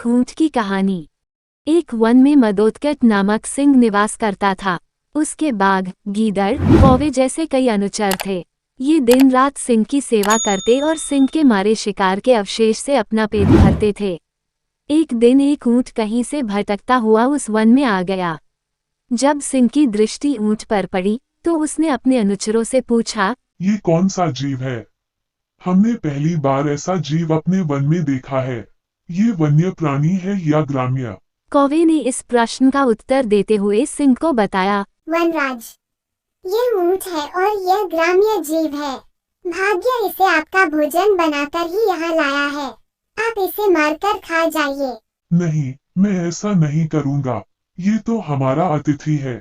एक ऊंट की कहानी। एक वन में मदोदकट नामक सिंह निवास करता था। उसके बाघ, गीदड़, कौवे जैसे कई अनुचर थे। ये दिन रात सिंह की सेवा करते और सिंह के मारे शिकार के अवशेष से अपना पेट भरते थे। एक दिन एक ऊंट कहीं से भटकता हुआ उस वन में आ गया। जब सिंह की दृष्टि ऊंट पर पड़ी तो उसने अपने अनुचरों से पूछा, ये कौन सा जीव है? हमने पहली बार ऐसा जीव अपने वन में देखा है। ये वन्य प्राणी है या ग्राम्य? कौवे ने इस प्रश्न का उत्तर देते हुए सिंह को बताया, वनराज, ये ऊंट है और यह ग्राम्य जीव है। भाग्य इसे आपका भोजन बनाकर ही यहाँ लाया है। आप इसे मारकर खा जाइए। नहीं, मैं ऐसा नहीं करूँगा। ये तो हमारा अतिथि है।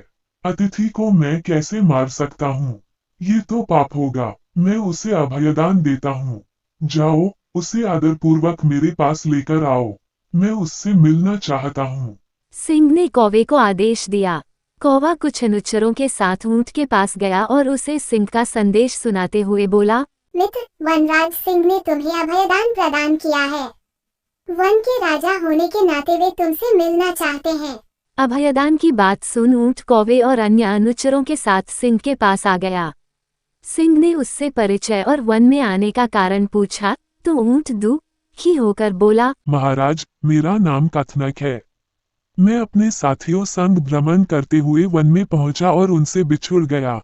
अतिथि को मैं कैसे मार सकता हूँ? ये तो पाप होगा। मैं उसे अभयदान देता हूँ। जाओ, उसे आदरपूर्वक मेरे पास लेकर आओ। मैं उससे मिलना चाहता हूँ। सिंह ने कौवे को आदेश दिया। कौवा कुछ अनुचरों के साथ ऊंट के पास गया और उसे सिंह का संदेश सुनाते हुए बोला, मित्र, वनराज सिंह ने तुम्हें अभयदान प्रदान किया है। वन के राजा होने के नाते वे तुमसे मिलना चाहते हैं। अभयदान की बात सुन ऊंट कौवे और अन्य अनुचरों के साथ सिंह के पास आ गया। सिंह ने उससे परिचय और वन में आने का कारण पूछा तो ऊंट दुखी होकर बोला, महाराज, मेरा नाम कथनक है। मैं अपने साथियों संग भ्रमण करते हुए वन में पहुंचा और उनसे बिछुड़ गया।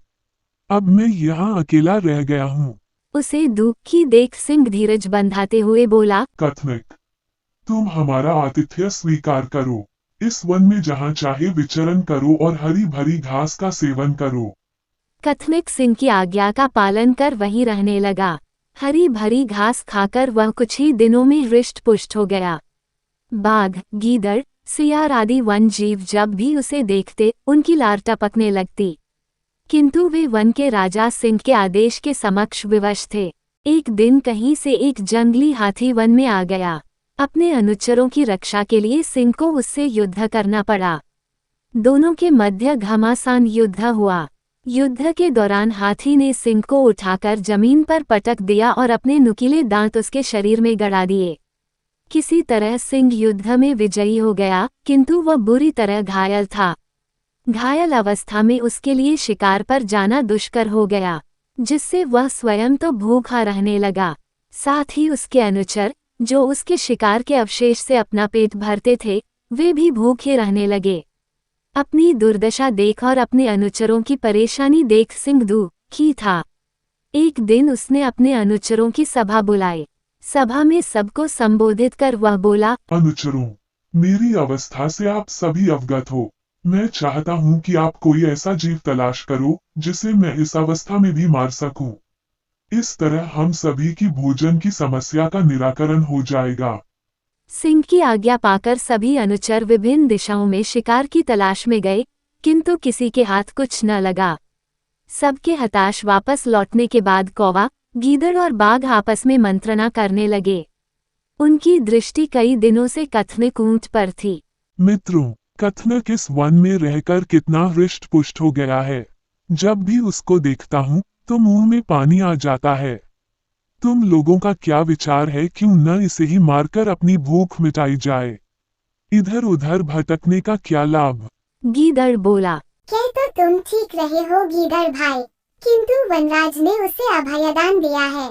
अब मैं यहाँ अकेला रह गया हूँ। उसे दुखी देख सिंह धीरज बंधाते हुए बोला, कथनक, तुम हमारा आतिथ्य स्वीकार करो। इस वन में जहाँ चाहे विचरण करो और हरी भरी घास का सेवन करो। कथनक सिंह की आज्ञा का पालन कर वहीं रहने लगा। हरी भरी घास खाकर वह कुछ ही दिनों में हृष्ट पुष्ट हो गया। बाघ, गीदड़, सियार आदि वन जीव जब भी उसे देखते उनकी लार टपकने लगती। किंतु वे वन के राजा सिंह के आदेश के समक्ष विवश थे। एक दिन कहीं से एक जंगली हाथी वन में आ गया। अपने अनुचरों की रक्षा के लिए सिंह को उससे युद्ध करना पड़ा। दोनों के मध्य घमासान युद्ध हुआ। युद्ध के दौरान हाथी ने सिंह को उठाकर जमीन पर पटक दिया और अपने नुकीले दांत उसके शरीर में गड़ा दिए। किसी तरह सिंह युद्ध में विजयी हो गया, किंतु वह बुरी तरह घायल था। घायल अवस्था में उसके लिए शिकार पर जाना दुष्कर हो गया, जिससे वह स्वयं तो भूखा रहने लगा। साथ ही उसके अनुचर, जो उसके शिकार के अवशेष से अपना पेट भरते थे, वे भी भूखे रहने लगे। अपनी दुर्दशा देख और अपने अनुचरों की परेशानी देख सिंह दुखी था। एक दिन उसने अपने अनुचरों की सभा बुलाई। सभा में सबको संबोधित कर वह बोला, अनुचरों, मेरी अवस्था से आप सभी अवगत हो। मैं चाहता हूँ कि आप कोई ऐसा जीव तलाश करो जिसे मैं इस अवस्था में भी मार सकूं। इस तरह हम सभी की भोजन की समस्या का निराकरण हो जाएगा। सिंह की आज्ञा पाकर सभी अनुचर विभिन्न दिशाओं में शिकार की तलाश में गए, किंतु किसी के हाथ कुछ न लगा। सबके हताश वापस लौटने के बाद कौवा, गीदड़ और बाघ आपस में मंत्रणा करने लगे। उनकी दृष्टि कई दिनों से कथनक ऊंट पर थी। मित्रों, कथनक इस वन में रहकर कितना हृष्ट पुष्ट हो गया है। जब भी उसको देखता हूँ तो मुंह में पानी आ जाता है। तुम लोगों का क्या विचार है, क्यों न इसे ही मारकर अपनी भूख मिटाई जाए? इधर उधर भटकने का क्या लाभ? गीदड़ बोला, कह तो तुम ठीक रहे हो गीदड़ भाई, किंतु वनराज ने उसे अभयदान दिया है।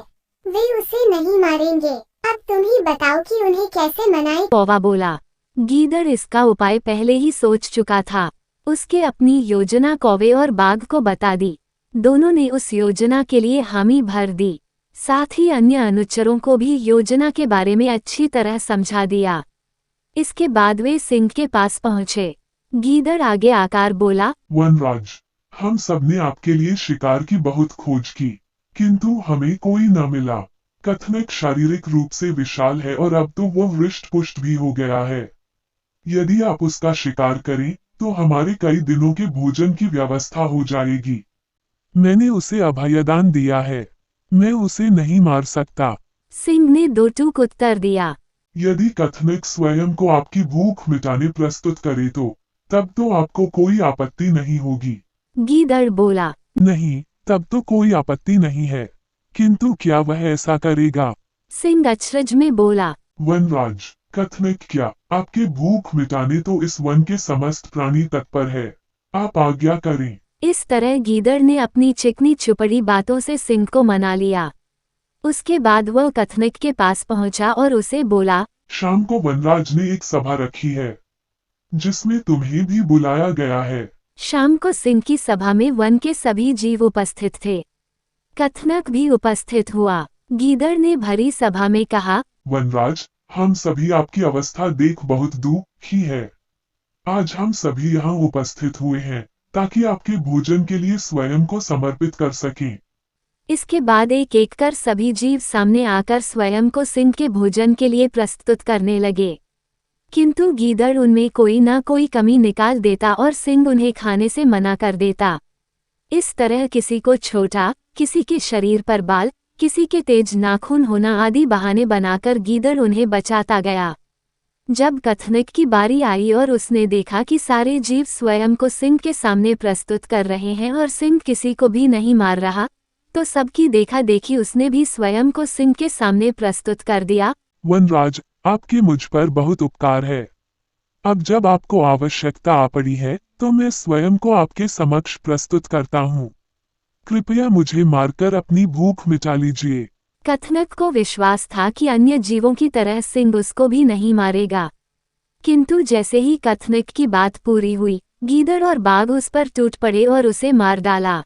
वे उसे नहीं मारेंगे। अब तुम ही बताओ कि उन्हें कैसे मनाएं। कौवा बोला। गीदड़ इसका उपाय पहले ही सोच चुका था। उसके अपनी योजना कौवे और बाघ को बता दी। दोनों ने उस योजना के लिए हामी भर दी। साथ ही अन्य अनुचरों को भी योजना के बारे में अच्छी तरह समझा दिया। इसके बाद वे सिंह के पास पहुंचे। गीदड़ आगे आकर बोला, वनराज, हम सबने आपके लिए शिकार की बहुत खोज की, किंतु हमें कोई न मिला। कथनक शारीरिक रूप से विशाल है और अब तो वो हृष्ट पुष्ट भी हो गया है। यदि आप उसका शिकार करें तो हमारे कई दिनों के भोजन की व्यवस्था हो जाएगी। मैंने उसे अभयदान दिया है। मैं उसे नहीं मार सकता। सिंह ने दो टूक उत्तर दिया। यदि कथनक स्वयं को आपकी भूख मिटाने प्रस्तुत करे तो तब तो आपको कोई आपत्ति नहीं होगी। गीदड़ बोला, नहीं, तब तो कोई आपत्ति नहीं है, किंतु क्या वह ऐसा करेगा? सिंह अचरज में बोला, वनराज, कथनक क्या, आपके भूख मिटाने तो इस वन के समस्त प्राणी तत्पर है, आप आज्ञा करें। इस तरह गीदड़ ने अपनी चिकनी चुपड़ी बातों से सिंह को मना लिया। उसके बाद वह कथनक के पास पहुंचा और उसे बोला, शाम को वनराज ने एक सभा रखी है, जिसमें तुम्हें भी बुलाया गया है। शाम को सिंह की सभा में वन के सभी जीव उपस्थित थे। कथनक भी उपस्थित हुआ। गीदड़ ने भरी सभा में कहा, वनराज, हम सभी आपकी अवस्था देख बहुत दुखी है। आज हम सभी यहाँ उपस्थित हुए हैं ताकि आपके भोजन के लिए स्वयं को समर्पित कर सकें। इसके बाद एक एक कर सभी जीव सामने आकर स्वयं को सिंह के भोजन के लिए प्रस्तुत करने लगे, किंतु गीदड़ उनमें कोई न कोई कमी निकाल देता और सिंह उन्हें खाने से मना कर देता। इस तरह किसी को छोटा, किसी के शरीर पर बाल, किसी के तेज नाखून होना आदि बहाने बनाकर गीदड़ उन्हें बचाता गया। जब कथनक की बारी आई और उसने देखा कि सारे जीव स्वयं को सिंह के सामने प्रस्तुत कर रहे हैं और सिंह किसी को भी नहीं मार रहा, तो सबकी देखा देखी उसने भी स्वयं को सिंह के सामने प्रस्तुत कर दिया। वनराज, आपके मुझ पर बहुत उपकार है। अब जब आपको आवश्यकता आ पड़ी है तो मैं स्वयं को आपके समक्ष प्रस्तुत करता हूँ। कृपया मुझे मारकर अपनी भूख मिटा लीजिए। कथनक को विश्वास था कि अन्य जीवों की तरह सिंह उसको भी नहीं मारेगा, किंतु जैसे ही कथनक की बात पूरी हुई, गीदड़ और बाघ उस पर टूट पड़े और उसे मार डाला।